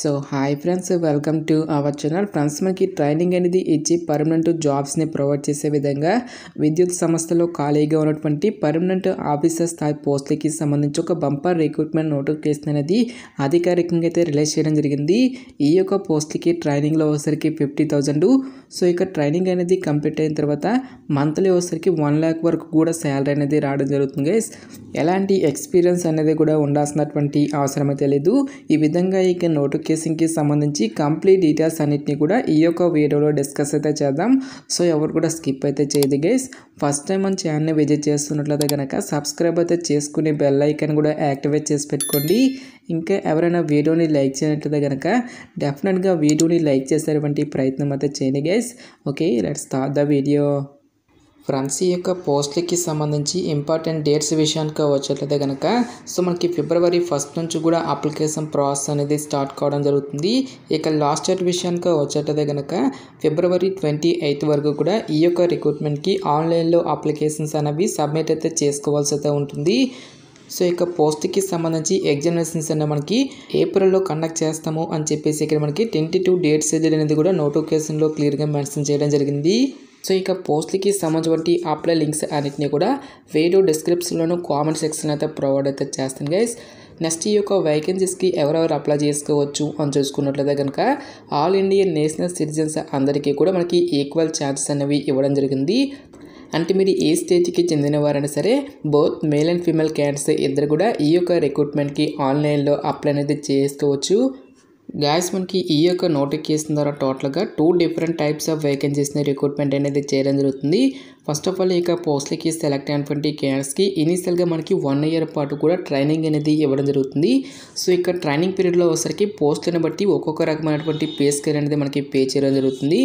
So hi friends, welcome to our channel. Friends, మనకి training అనేది ఇచ్చి పర్మనెంట్ జాబ్స్ని ప్రొవైడ్ చేసే విధంగా విద్యుత్ సంస్థలో ఖాళీగా ఉన్నటువంటి పర్మనెంట్ ఆఫీసర్ స్థాయి పోస్టులకి సంబంధించి ఒక బంపర్ రిక్రూట్మెంట్ నోటిఫికేషన్ అనేది అధికారికంగా అయితే రిలీజ్ చేయడం జరిగింది. ఈ యొక్క పోస్టులకి ట్రైనింగ్లో వచ్చేసరికి 50,000. సో ఇక ట్రైనింగ్ అనేది కంప్లీట్ అయిన తర్వాత మంత్లీ వచ్చేసరికి 1 lakh వరకు కూడా శాలరీ అనేది రావడం జరుగుతుంది గైస్. ఎలాంటి ఎక్స్పీరియన్స్ అనేది కూడా ఉండాల్సినటువంటి అవసరం అయితే లేదు. ఈ విధంగా ఇక నోటిఫికేషన్కి సంబంధించి కంప్లీట్ డీటెయిల్స్ అన్నిటిని కూడా ఈ యొక్క వీడియోలో డిస్కస్ అయితే చేద్దాం. సో ఎవరు కూడా స్కిప్ అయితే చేయదు గైస్. ఫస్ట్ టైం మన ఛానల్ని విజిట్ చేస్తున్నట్లయితే కనుక సబ్స్క్రైబ్ అయితే చేసుకుని బెల్ ఐకాన్ కూడా యాక్టివేట్ చేసి పెట్టుకోండి. ఇంకా ఎవరైనా వీడియోని లైక్ చేయనట్లయితే కనుక డెఫినెట్గా వీడియోని లైక్ చేసేటువంటి ప్రయత్నం అయితే చేయండి guys. Okay, let's start the video. Friends, ఈ యొక్క పోస్టులకి సంబంధించి ఇంపార్టెంట్ డేట్స్ విషయానికి వచ్చేట్లయితే కనుక సో మనకి February 1st నుంచి కూడా అప్లికేషన్ ప్రాసెస్ అనేది స్టార్ట్ కావడం జరుగుతుంది. ఇక లాస్ట్ డేట్ విషయానికి వచ్చేట్లయితే కనుక February 28th వరకు కూడా ఈ యొక్క రిక్రూట్మెంట్కి ఆన్లైన్లో అప్లికేషన్స్ అనేవి సబ్మిట్ అయితే చేసుకోవాల్సి అయితే ఉంటుంది. సో ఇక పోస్ట్కి సంబంధించి ఎగ్జామినేషన్స్ అనే మనకి ఏప్రిల్లో కండక్ట్ చేస్తాము అని చెప్పేసి ఇక్కడ మనకి 22 డేట్స్ అనేది కూడా నోటిఫికేషన్లో క్లియర్గా మెన్షన్ చేయడం జరిగింది. సో ఇక పోస్ట్లకి సంబంధించి అప్లై లింక్స్ అన్నిటిని కూడా వీడియో డిస్క్రిప్షన్లోను కామెంట్ సెక్షన్ అయితే ప్రొవైడ్ అయితే చేస్తాను గైస్. నెక్స్ట్ ఈ యొక్క వేకెన్సీస్కి ఎవరెవరు అప్లై చేసుకోవచ్చు అని చూసుకున్నట్లయితే కనుక ఆల్ ఇండియన్ నేషనల్ సిటిజన్స్ అందరికీ కూడా మనకి ఈక్వల్ ఛాన్సెస్ అనేవి ఇవ్వడం జరిగింది. అంటే మీరు ఏ స్టేజ్కి చెందిన వారైనా సరే both male and female candidates ఇద్దరు కూడా ఈ యొక్క రిక్రూట్మెంట్కి ఆన్లైన్లో అప్లై అనేది చేసుకోవచ్చు. గాయస్, మనకి ఈ యొక్క నోటిఫికేషన్ ద్వారా టోటల్గా 2 డిఫరెంట్ టైప్స్ ఆఫ్ వేకెన్సీస్ని రిక్రూట్మెంట్ అనేది చేయడం జరుగుతుంది. ఫస్ట్ ఆఫ్ ఆల్ ఇక పోస్ట్లకి సెలెక్ట్ అయినటువంటి క్యాండిడేట్స్కి ఇనీషియల్గా మనకి 1 year పాటు కూడా ట్రైనింగ్ అనేది ఇవ్వడం జరుగుతుంది. సో ఇక్కడ ట్రైనింగ్ పీరియడ్లో వచ్చేసరికి పోస్టులను బట్టి ఒక్కొక్క రకమైనటువంటి పే స్కేల్ అనేది మనకి పే చేయడం జరుగుతుంది.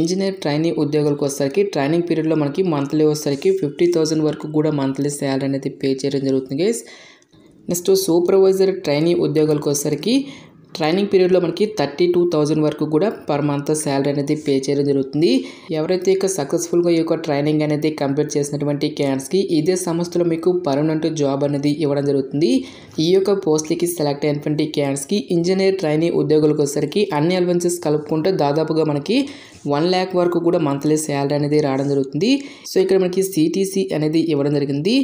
ఇంజనీర్ ట్రైనింగ్ ఉద్యోగులకు వచ్చేసరికి ట్రైనింగ్ పీరియడ్లో మనకి మంత్లీ వచ్చేసరికి 50,000 వరకు కూడా మంత్లీ శాలరీ అనేది పే చేయడం జరుగుతుంది గైస్. నెక్స్ట్ సూపర్వైజర్ ట్రైనింగ్ ఉద్యోగులకు వచ్చేసరికి ట్రైనింగ్ పీరియడ్లో మనకి 32,000 వరకు కూడా పర్ మంత్ శాలరీ అనేది పే చేయడం జరుగుతుంది. ఎవరైతే ఇక సక్సెస్ఫుల్గా ఈ యొక్క ట్రైనింగ్ అనేది కంప్లీట్ చేసినటువంటి క్యాండిడేట్స్కి ఇదే సంస్థలో మీకు పర్మనెంట్ జాబ్ అనేది ఇవ్వడం జరుగుతుంది. ఈ యొక్క పోస్ట్లకి సెలెక్ట్ అయినటువంటి క్యాండిడేట్స్కి ఇంజనీర్ ట్రైనింగ్ ఉద్యోగులకు వచ్చేసరికి అన్ని అలవెన్సెస్ కలుపుకుంటే దాదాపుగా మనకి 1 lakh వరకు కూడా మంత్లీ శాలరీ అనేది రావడం జరుగుతుంది. సో ఇక్కడ మనకి CTC అనేది ఇవ్వడం జరిగింది.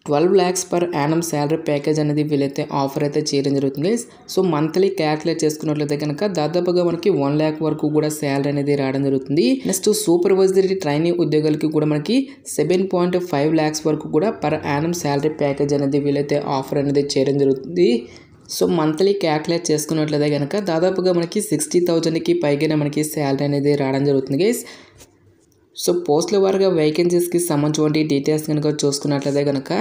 12 lakhs per annum salary package అనేది వీళ్ళైతే ఆఫర్ అయితే చేయడం జరుగుతుంది. సో మంత్లీ క్యాల్కులేట్ చేసుకున్నట్లయితే కనుక దాదాపుగా మనకి 1 lakh వరకు కూడా శాలరీ అనేది రావడం జరుగుతుంది. నెక్స్ట్ సూపర్వైజరీ ట్రైనింగ్ ఉద్యోగులకి కూడా మనకి 7.5 lakhs వరకు కూడా పర్ annum శాలరీ ప్యాకేజ్ అనేది వీళ్ళైతే ఆఫర్ అనేది చేయడం జరుగుతుంది. సో మంత్లీ క్యాల్కులేట్ చేసుకున్నట్లయితే కనుక దాదాపుగా మనకి 60,000కి పైగానే మనకి శాలరీ అనేది రావడం జరుగుతుంది గైస్. సో పోస్టుల వారిగా వేకెన్సీస్కి సంబంధించిన డీటెయిల్స్ కనుక చూసుకున్నట్లయితే కనుక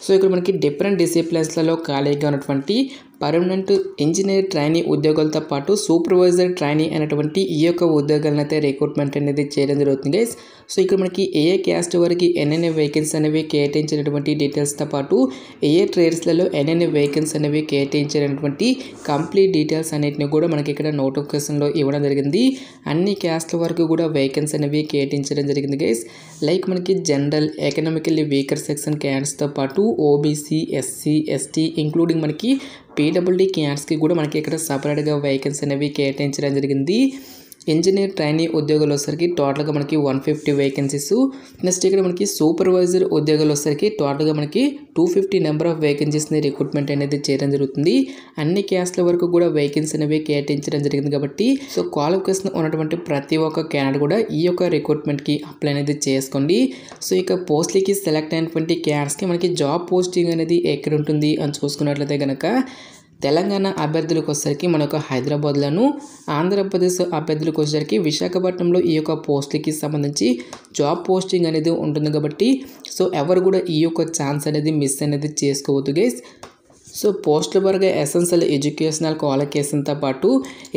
సో ఇక్కడ మనకి డిఫరెంట్ డిసిప్లిన్స్లలో ఖాళీగా ఉన్నటువంటి పర్మనెంట్ ఇంజనీర్ ట్రైనింగ్ ఉద్యోగులతో పాటు సూపర్వైజర్ ట్రైనింగ్ అనేటువంటి ఈ యొక్క ఉద్యోగాలను అయితే రిక్రూట్మెంట్ అనేది చేయడం జరుగుతుంది గైస్. సో ఇక్కడ మనకి ఏ క్యాస్ట్ వరకు ఎన్నెన్ని వేకెన్సీ అనేవి కేటాయించినటువంటి డీటెయిల్స్తో పాటు ఏ ట్రేడ్స్లలో ఎన్నెన్ని వేకెన్సీ అనేవి కేటాయించినటువంటి కంప్లీట్ డీటెయిల్స్ అన్నిటిని కూడా మనకి ఇక్కడ నోటిఫికేషన్లో ఇవ్వడం జరిగింది. అన్ని క్యాస్ట్ల వరకు కూడా వేకెన్సీ అనేవి కేటాయించడం జరిగింది గైస్. లైక్ మనకి జనరల్, ఎకనామికల్లీ వీకర్ సెక్షన్ క్యాండిడేట్స్తో పాటు OBC, SC, ST ఇంక్లూడింగ్ మనకి PWD క్యాండిడేట్స్కి కూడా మనకి ఇక్కడ సపరేట్గా వేకెన్సీ అనేవి కేటాయించడం జరిగింది. ఇంజనీర్ ట్రైనింగ్ ఉద్యోగులు వచ్చేసరికి టోటల్గా మనకి 150 వేకెన్సీస్. నెక్స్ట్ ఇక్కడ మనకి సూపర్వైజర్ ఉద్యోగులు వచ్చేసరికి టోటల్గా మనకి 250 నెంబర్ ఆఫ్ వేకెన్సీస్ని రిక్రూట్మెంట్ అనేది చేయడం జరుగుతుంది. అన్ని క్యాస్ట్ల వరకు కూడా వేకెన్సీ అనేవి కేటాయించడం జరిగింది కాబట్టి సో క్వాలిఫికేషన్ ఉన్నటువంటి ప్రతి ఒక్క క్యాండిడేట్ కూడా ఈ యొక్క రిక్రూట్మెంట్కి అప్లై అనేది చేసుకోండి. సో ఇక పోస్ట్లకి సెలెక్ట్ అయినటువంటి క్యాండిడేట్స్కి మనకి జాబ్ పోస్టింగ్ అనేది ఎక్కడ ఉంటుంది అని చూసుకున్నట్లయితే కనుక తెలంగాణ అభ్యర్థులకు వచ్చేసరికి మన యొక్క హైదరాబాద్లోను, ఆంధ్రప్రదేశ్ అభ్యర్థులకు వచ్చేసరికి విశాఖపట్నంలో ఈ యొక్క పోస్టులకి సంబంధించి జాబ్ పోస్టింగ్ అనేది ఉంటుంది కాబట్టి సో ఎవరు కూడా ఈ యొక్క ఛాన్స్ అనేది మిస్ అనేది చేసుకోవద్దు గైస్. సో పోస్టుల వరకు ఎసెన్షియల్ ఎడ్యుకేషనల్ క్వాలిఫికేషన్తో పాటు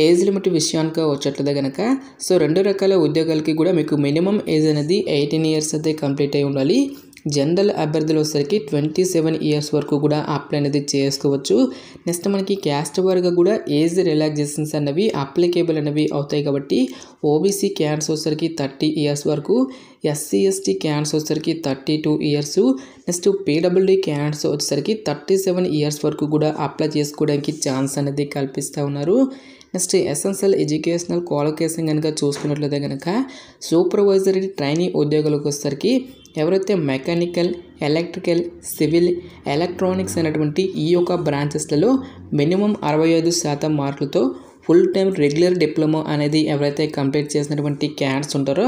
ఏజ్ లిమిట్ విషయానికి వచ్చేట్లయితే కనుక సో 2 రకాల ఉద్యోగాలకి కూడా మీకు మినిమం ఏజ్ అనేది 18 years అయితే కంప్లీట్ అయి ఉండాలి. జనరల్ అభ్యర్థులు వచ్చేసరికి 27 years వరకు కూడా అప్లై అనేది చేసుకోవచ్చు. నెక్స్ట్ మనకి క్యాస్ట్ వారిగా కూడా ఏజ్ రిలాక్సేషన్స్ అనేవి అప్లికేబుల్ అనేవి అవుతాయి కాబట్టి OBC క్యాండిడేట్స్ వచ్చేసరికి 30 years వరకు, SC ST క్యాండిడేట్స్ వచ్చేసరికి 32 years, నెక్స్ట్ PWD క్యాండిడేట్స్ వచ్చేసరికి 37 years వరకు కూడా అప్లై చేసుకోవడానికి ఛాన్స్ అనేది కల్పిస్తూ ఉన్నారు. నెక్స్ట్ ఎసెన్షియల్ ఎడ్యుకేషనల్ క్వాలిఫికేషన్ కనుక చూసుకున్నట్లయితే కనుక సూపర్వైజరీ ట్రైనీ ఉద్యోగులకు వచ్చేసరికి ఎవరైతే మెకానికల్, ఎలక్ట్రికల్, సివిల్, ఎలక్ట్రానిక్స్ అనేటువంటి ఈ యొక్క బ్రాంచెస్లలో మినిమం 65% మార్కులతో ఫుల్ టైం రెగ్యులర్ డిప్లొమా అనేది ఎవరైతే కంప్లీట్ చేసినటువంటి క్యాండిడేట్స్ ఉంటారో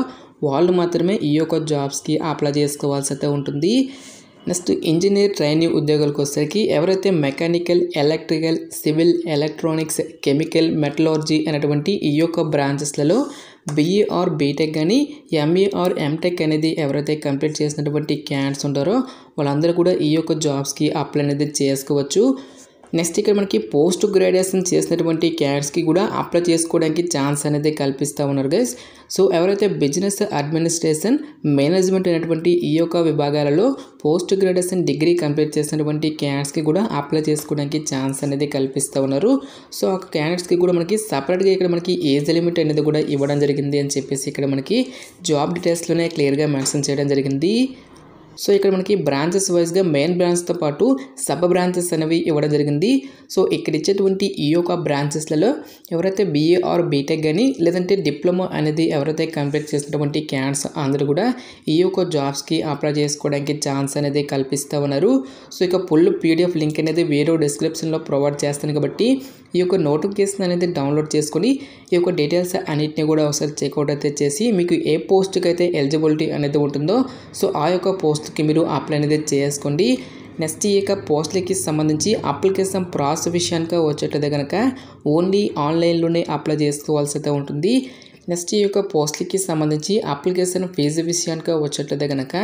వాళ్ళు మాత్రమే ఈ యొక్క జాబ్స్కి అప్లై చేసుకోవాల్సి అయితే ఉంటుంది. నెక్స్ట్ ఇంజనీర్ ట్రైనీ ఉద్యోగులకు వచ్చేసరికి ఎవరైతే mechanical, electrical, civil, electronics, chemical, metallurgy అనేటువంటి ఈ యొక్క బ్రాంచెస్లలో BA ఆర్ బీటెక్ కానీ MA ఆర్ MTech అనేది ఎవరైతే కంప్లీట్ చేసినటువంటి క్యాండిడేట్స్ ఉంటారో వాళ్ళందరూ కూడా ఈ యొక్క జాబ్స్కి అప్లై అనేది చేసుకోవచ్చు. నెక్స్ట్ ఇక్కడ మనకి పోస్ట్ గ్రాడ్యుయేషన్ చేసినటువంటి క్యాండిడేట్స్కి కూడా అప్లై చేసుకోవడానికి ఛాన్స్ అనేది కల్పిస్తూ ఉన్నారు గైస్. సో ఎవరైతే బిజినెస్ అడ్మినిస్ట్రేషన్, మేనేజ్మెంట్ అనేటువంటి ఈ యొక్క విభాగాలలో పోస్ట్ గ్రాడ్యుయేషన్ డిగ్రీ కంప్లీట్ చేసినటువంటి క్యాండిడేట్స్కి కూడా అప్లై చేసుకోవడానికి ఛాన్స్ అనేది కల్పిస్తూ ఉన్నారు. సో ఆ క్యాండిడేట్స్కి కూడా మనకి సపరేట్గా ఇక్కడ మనకి ఏజ్ లిమిట్ అనేది కూడా ఇవ్వడం జరిగింది అని చెప్పేసి ఇక్కడ మనకి జాబ్ డీటెయిల్స్లోనే క్లియర్గా మెన్షన్ చేయడం జరిగింది. సో ఇక్కడ మనకి బ్రాంచెస్ వైజ్గా మెయిన్ బ్రాంచ్తో పాటు సబ్ బ్రాంచెస్ అనేవి ఇవ్వడం జరిగింది. సో ఇక్కడ ఇచ్చేటువంటి ఈ యొక్క బ్రాంచెస్లలో ఎవరైతే BA ఆర్ బీటెక్ కానీ లేదంటే డిప్లొమా అనేది ఎవరైతే కంప్లీట్ చేసినటువంటి క్యాండిడేట్స్ అందరూ కూడా ఈ యొక్క జాబ్స్కి అప్లై చేసుకోవడానికి ఛాన్స్ అనేది కల్పిస్తూ ఉన్నారు. సో ఇక ఫుల్ PDF లింక్ అనేది వీడియో డిస్క్రిప్షన్లో ప్రొవైడ్ చేస్తాను కాబట్టి ఈ యొక్క నోటిఫికేషన్ అనేది డౌన్లోడ్ చేసుకొని ఈ యొక్క డీటెయిల్స్ అన్నిటిని కూడా ఒకసారి చెక్అవుట్ అయితే చేసి మీకు ఏ పోస్ట్కి అయితే ఎలిజిబిలిటీ అనేది ఉంటుందో సో ఆ యొక్క పోస్ట్కి మీరు అప్లై అనేది చేసుకోండి. నెక్స్ట్ ఈ యొక్క పోస్టులకి సంబంధించి అప్లికేషన్ ప్రాసెస్ విషయానికి వచ్చేటది కనుక ఓన్లీ ఆన్లైన్లోనే అప్లై చేసుకోవాల్సి అయితే ఉంటుంది. నెక్స్ట్ ఈ యొక్క పోస్టులకి సంబంధించి అప్లికేషన్ ఫీజు విషయానికి వచ్చేట్లయితే కనుక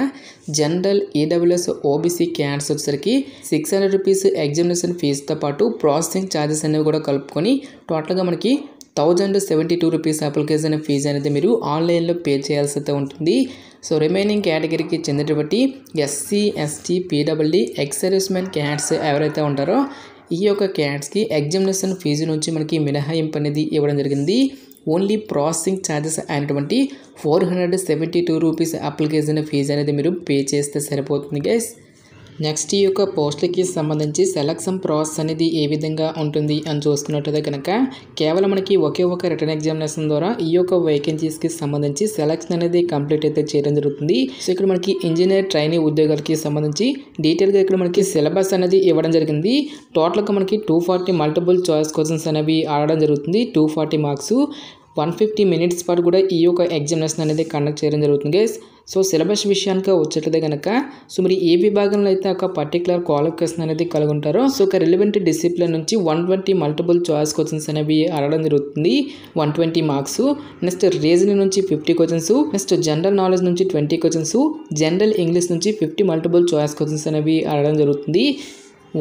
జనరల్, EWS, OBC క్యాండిడేట్స్ వచ్చేసరికి 600 రూపీస్ ఎగ్జామినేషన్ ఫీజుతో పాటు ప్రాసెసింగ్ ఛార్జెస్ అనేవి కూడా కలుపుకొని టోటల్గా మనకి 1072 రూపీస్ అప్లికేషన్ ఫీజు అనేది మీరు ఆన్లైన్లో పే చేయాల్సి అయితే ఉంటుంది. సో రిమైనింగ్ కేటగిరీకి చెందినటువంటి SC, ST, PWD, ex servicemen candidates ఎవరైతే ఉంటారో ఈ యొక్క క్యాండిడేట్స్కి ఎగ్జామినేషన్ ఫీజు నుంచి మనకి మినహాయింపు అనేది ఇవ్వడం జరిగింది. ఓన్లీ ప్రాసెసింగ్ ఛార్జెస్ అయినటువంటి 472 రూపీస్ అప్లికేషన్ ఫీజు అనేది మీరు పే చేస్తే సరిపోతుంది గైస్. నెక్స్ట్ ఈ యొక్క పోస్టులకి సంబంధించి సెలక్షన్ ప్రాసెస్ అనేది ఏ విధంగా ఉంటుంది అని చూసుకున్నట్లయితే కనుక కేవలం మనకి ఒకే ఒక రిటర్న్ ఎగ్జామినేషన్ ద్వారా ఈ యొక్క వేకెన్సీస్కి సంబంధించి సెలక్షన్ అనేది కంప్లీట్ అయితే చేయడం జరుగుతుంది. సో ఇక్కడ మనకి ఇంజనీర్ ట్రైనీ ఉద్యోగాలకి సంబంధించి డీటెయిల్గా ఇక్కడ మనకి సిలబస్ అనేది ఇవ్వడం జరిగింది. టోటల్గా మనకి 240 మల్టిపుల్ చాయిస్ క్వశ్చన్స్ అనేవి ఆడడం జరుగుతుంది. 240 మార్క్స్ 150 మినిట్స్ పాటు కూడా ఈ యొక్క ఎగ్జామినేషన్ అనేది కండక్ట్ చేయడం జరుగుతుంది గైస్. సో సిలబస్ విషయానికి వచ్చేట్లయితే కనుక సో మరి ఏ విభాగంలో అయితే ఒక పర్టికులర్ క్వాలిఫికేషన్ అనేది కలిగి ఉంటారో సో ఒక రిలవెంట్ డిసిప్లిన్ నుంచి 120 మల్టిపుల్ చాయిస్ క్వశ్చన్స్ అనేవి అడగడం జరుగుతుంది. 120 మార్క్స్. నెక్స్ట్ రీజనింగ్ నుంచి 50 క్వశ్చన్స్, నెక్స్ట్ జనరల్ నాలెడ్జ్ నుంచి 20 క్వశ్చన్స్, జనరల్ ఇంగ్లీష్ నుంచి 50 మల్టిపుల్ చాయిస్ క్వశ్చన్స్ అనేవి అడగడం జరుగుతుంది.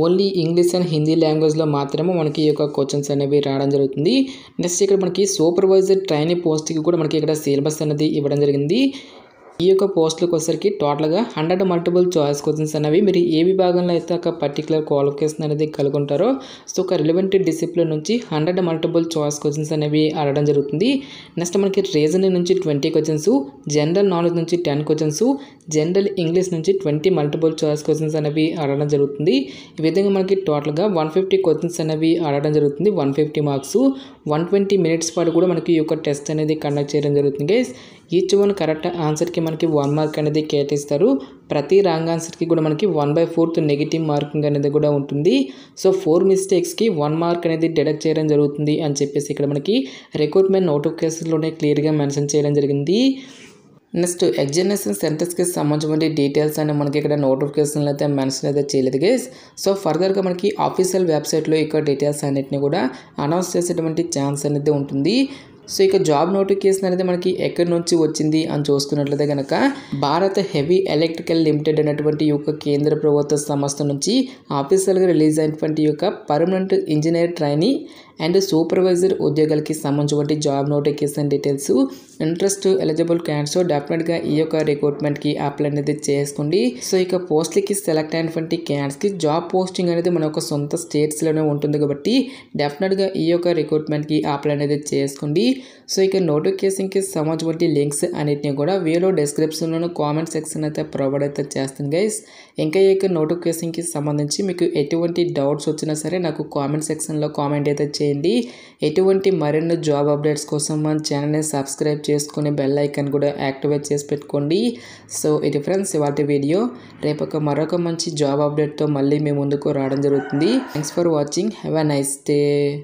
ఓన్లీ ఇంగ్లీష్ అండ్ హిందీ లాంగ్వేజ్లో మాత్రమే మనకి ఈ యొక్క క్వశ్చన్స్ అనేవి రావడం జరుగుతుంది. నెక్స్ట్ ఇక్కడ మనకి సూపర్వైజర్ ట్రైనీ పోస్ట్కి కూడా మనకి ఇక్కడ సిలబస్ అనేది ఇవ్వడం జరిగింది. ఈ యొక్క పోస్టులకు వచ్చేసరికి టోటల్గా 100 మల్టిపుల్ చాయిస్ క్వశ్చన్స్ అనేవి మీరు ఏ విభాగంలో అయితే ఒక పర్టికులర్ క్వాలిఫికేషన్ అనేది కలిగి ఉంటారో సో ఒక రిలవెంట్ డిసిప్లిన్ నుంచి 100 మల్టిపుల్ చాయిస్ క్వశ్చన్స్ అనేవి అడగడం జరుగుతుంది. నెక్స్ట్ మనకి రీజనింగ్ నుంచి 20 క్వశ్చన్స్, జనరల్ నాలెడ్జ్ నుంచి 10 క్వశ్చన్స్, జనరల్ ఇంగ్లీష్ నుంచి 20 మల్టిపుల్ చాయిస్ క్వశ్చన్స్ అనేవి అడగడం జరుగుతుంది. ఈ విధంగా మనకి టోటల్గా 150 క్వశ్చన్స్ అనేవి అడగడం జరుగుతుంది. 150 మార్క్స్ 120 మినిట్స్ పాటు కూడా మనకి ఈ యొక్క టెస్ట్ అనేది కండక్ట్ చేయడం జరుగుతుంది గైస్. ఈచ్ వన్ కరెక్ట్ ఆన్సర్కి మనకి 1 మార్క్ అనేది కేటాయిస్తారు. ప్రతి రాంగ్ ఆన్సర్కి కూడా మనకి 1/4 నెగిటివ్ మార్కింగ్ అనేది కూడా ఉంటుంది. సో 4 మిస్టేక్స్కి 1 మార్క్ అనేది డిడక్ట్ చేయడం జరుగుతుంది అని చెప్పేసి ఇక్కడ మనకి రిక్రూట్మెంట్ నోటిఫికేషన్లోనే క్లియర్గా మెన్షన్ చేయడం జరిగింది. నెక్స్ట్ ఎగ్జామినేషన్ సెంటర్స్కి సంబంధించిన డీటెయిల్స్ అని మనకి ఇక్కడ నోటిఫికేషన్లో అయితే మెన్షన్ అయితే చేయలేదు గైస్. సో ఫర్దర్గా మనకి ఆఫీషియల్ వెబ్సైట్లో ఇక్కడ డీటెయిల్స్ అన్నిటిని కూడా అనౌన్స్ చేసేటువంటి ఛాన్స్ అనేది ఉంటుంది. సో ఇక జాబ్ నోటిఫికేషన్ అనేది మనకి ఎక్కడి నుంచి వచ్చింది అని చూసుకున్నట్లయితే కనుక భారత్ హెవీ ఎలక్ట్రికల్ లిమిటెడ్ అనేటువంటి యొక్క కేంద్ర ప్రభుత్వ సంస్థ నుంచి ఆఫీషియల్గా రిలీజ్ అయినటువంటి యొక్క permanent engineer trainee and supervisor ఉద్యోగాలకి సంబంధించిన job notification details interest eligible candidates డెఫినెట్గా ఈ యొక్క రిక్రూట్మెంట్కి అప్లై అనేది చేసుకోండి. సో ఇక పోస్ట్లకి సెలెక్ట్ అయినటువంటి క్యాండిడేట్స్కి జాబ్ పోస్టింగ్ అనేది మన యొక్క సొంత స్టేట్స్లోనే ఉంటుంది కాబట్టి డెఫినెట్గా ఈ యొక్క రిక్రూట్మెంట్కి అప్లై అనేది చేసుకోండి. సో ఇక నోటిఫికేషన్కి సంబంధించిన లింక్స్ అన్నిటిని కూడా వీడియో డిస్క్రిప్షన్లోను కామెంట్ సెక్షన్ అయితే ప్రొవైడ్ అయితే చేస్తాను గైస్. ఇంకా ఈ యొక్క నోటిఫికేషన్కి సంబంధించి మీకు ఎటువంటి డౌట్స్ వచ్చినా సరే నాకు కామెంట్ సెక్షన్లో కామెంట్ అయితే చేయండి. ఎటువంటి మరిన్ని జాబ్ అప్డేట్స్ కోసం మన ఛానల్ని సబ్స్క్రైబ్ చేసుకుని బెల్ ఐకాన్ కూడా యాక్టివేట్ చేసి పెట్టుకోండి. సో ఇది ఫ్రెండ్స్ ఇవాల్టి వీడియో. రేపు మరొక మంచి జాబ్ అప్డేట్తో మళ్ళీ మీ ముందుకు రావడం జరుగుతుంది. Thanks for watching. Have a nice day.